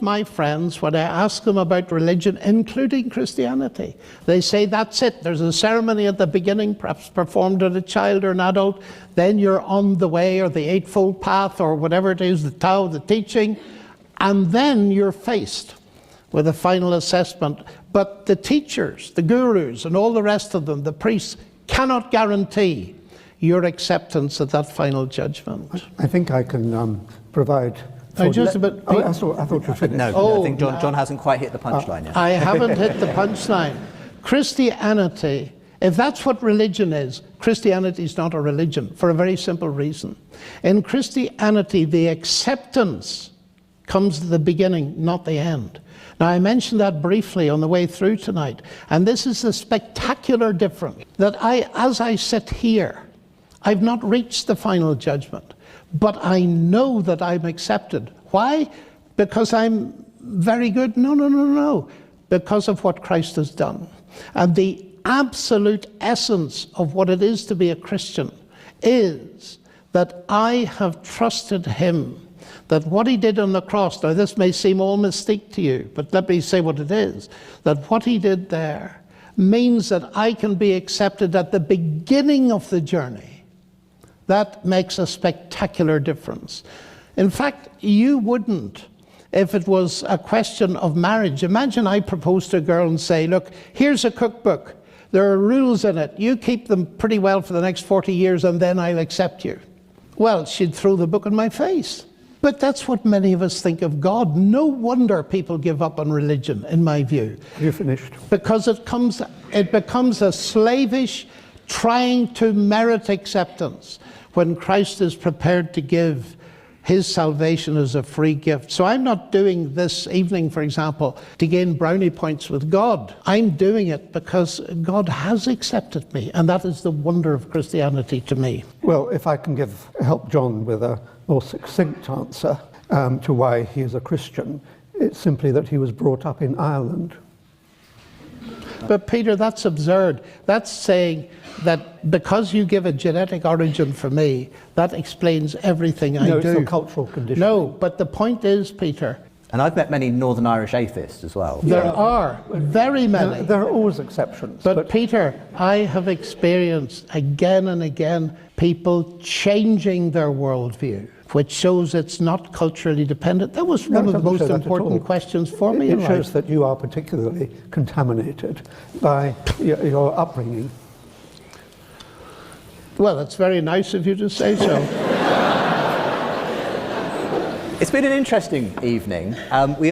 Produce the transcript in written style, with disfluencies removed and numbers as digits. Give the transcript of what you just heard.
of my friends, when I ask them about religion, including Christianity, they say that's it. There's a ceremony at the beginning, perhaps performed at a child or an adult, then you're on the way, or the Eightfold Path, or whatever it is, the Tao, the teaching, and then you're faced with a final assessment. But the teachers, the gurus, and all the rest of them, the priests, cannot guarantee your acceptance at that final judgment. I think I can provide... I thought you finished. No, I think John hasn't quite hit the punchline yet. I haven't hit the punchline. Christianity, if that's what religion is, Christianity is not a religion, for a very simple reason. In Christianity, the acceptance comes at the beginning, not the end. Now, I mentioned that briefly on the way through tonight, and this is a spectacular difference, that as I sit here, I've not reached the final judgment, but I know that I'm accepted. Why? Because I'm very good? No. Because of what Christ has done. And the absolute essence of what it is to be a Christian is that I have trusted him, that what he did on the cross, now this may seem all mystique to you, but let me say what it is, that what he did there means that I can be accepted at the beginning of the journey. That makes a spectacular difference. In fact, you wouldn't if it was a question of marriage. Imagine I propose to a girl and say, look, here's a cookbook. There are rules in it. You keep them pretty well for the next 40 years and then I'll accept you. Well, she'd throw the book in my face. But that's what many of us think of God. No wonder people give up on religion, in my view. You finished. Because it becomes a slavish trying to merit acceptance when Christ is prepared to give his salvation as a free gift. So I'm not doing this evening, for example, to gain brownie points with God. I'm doing it because God has accepted me, and that is the wonder of Christianity to me. Well, if I can help John with a more succinct answer to why he is a Christian, it's simply that he was brought up in Ireland. But Peter, that's absurd. That's saying that because you give a genetic origin for me, that explains everything I do. No, it's a cultural condition. No, but the point is, Peter... And I've met many Northern Irish atheists as well. There are, very many. There are always exceptions. But Peter, I have experienced again and again people changing their worldview, which shows it's not culturally dependent. That was one of the most important questions for me in life. It shows that you are particularly contaminated by your upbringing. Well, it's very nice of you to say so. It's been an interesting evening.